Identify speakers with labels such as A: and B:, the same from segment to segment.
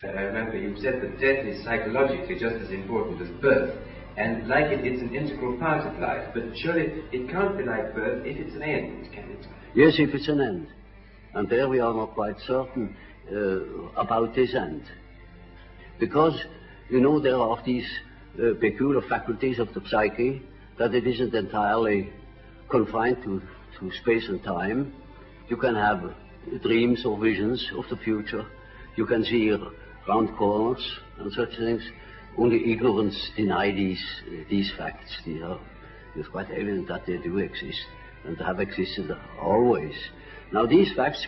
A: I remember you said that death is psychologically just as important as birth, and like it's an integral part of life, but surely it can't be like birth if it's an end, can it?
B: Yes, if it's an end. And there we are not quite certain about this end. Because, you know, there are these peculiar faculties of the psyche that it isn't entirely confined to space and time. You can have dreams or visions of the future. You can see round corners and such things. Only ignorance deny these facts. It's quite evident that they do exist and have existed always. Now these facts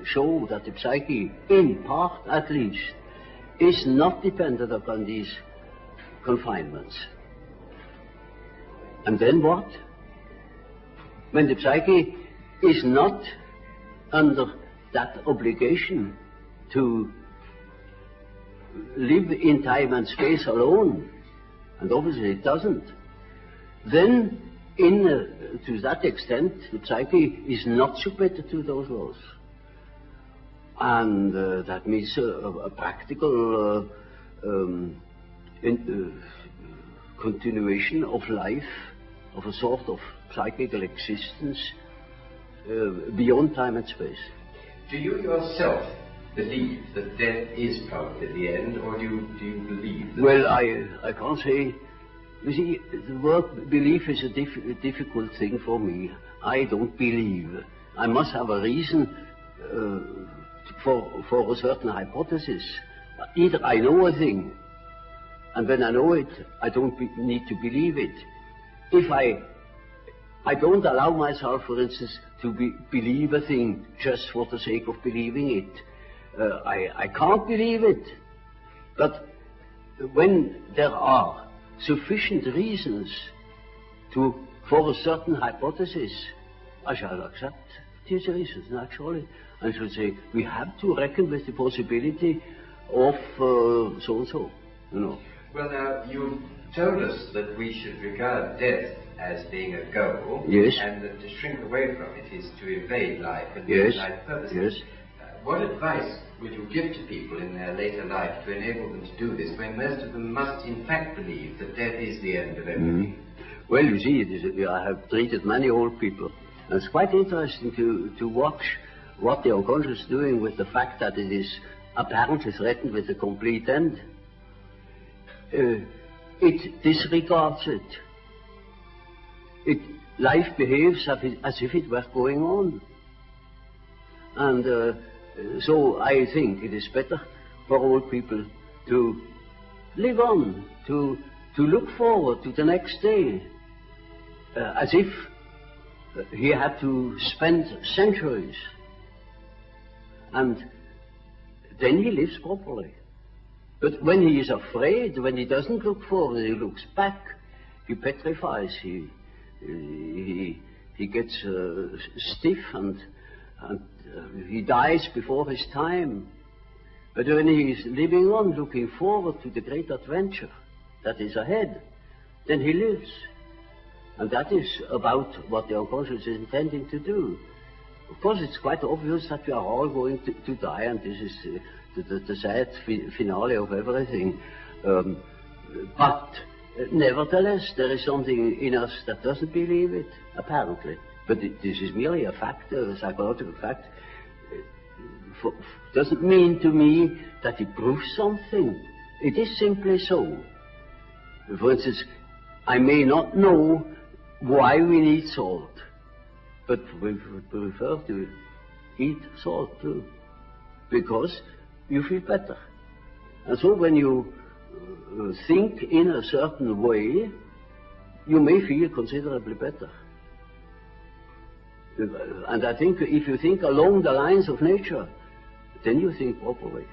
B: show that the psyche, in part at least, is not dependent upon these confinements. And then what? When the psyche is not under that obligation to live in time and space alone, and obviously it doesn't, then to that extent the psyche is not submitted to those laws. And that means a practical continuation of life, of a sort of psychical existence beyond time and space.
A: Do you yourself believe that death is probably the end, or do you believe that?
B: Well, I can't say. You see, the word belief is a difficult thing for me. I don't believe. I must have a reason for a certain hypothesis. Either I know a thing, and when I know it, I don't need to believe it. If I don't allow myself, for instance, to believe a thing just for the sake of believing it, I can't believe it. But when there are sufficient reasons for a certain hypothesis, I shall accept these reasons, naturally. I should say, we have to reckon with the possibility of so-and-so, you know.
A: Well, now, you've told us that we should regard death as being a goal,
B: yes,
A: and that to shrink away from it is to evade life and
B: yes,
A: life purposes.
B: yes.
A: What advice would you give to people in their later life to enable them to do this, when most of them must in fact believe that death is the end of everything?
B: Well, you see, I have treated many old people, and it's quite interesting to watch what the unconscious is doing with the fact that it is apparently threatened with a complete end. It disregards it. Life behaves as if it were going on. And so I think it is better for old people to live on, to look forward to the next day, as if he had to spend centuries. And then he lives properly. But when he is afraid, when he doesn't look forward, he looks back, he petrifies, he gets stiff and he dies before his time. But when he is living on, looking forward to the great adventure that is ahead, then he lives. And that is about what the unconscious is intending to do. Of course, it's quite obvious that we are all going to die, and this is the sad finale of everything. But nevertheless, there is something in us that doesn't believe it, apparently. But this is merely a fact, a psychological fact. Doesn't mean to me that it proves something. It is simply so. For instance, I may not know why we need salt, but we would prefer to eat salt too, because you feel better. And so when you think in a certain way, you may feel considerably better. And I think if you think along the lines of nature, then you think properly.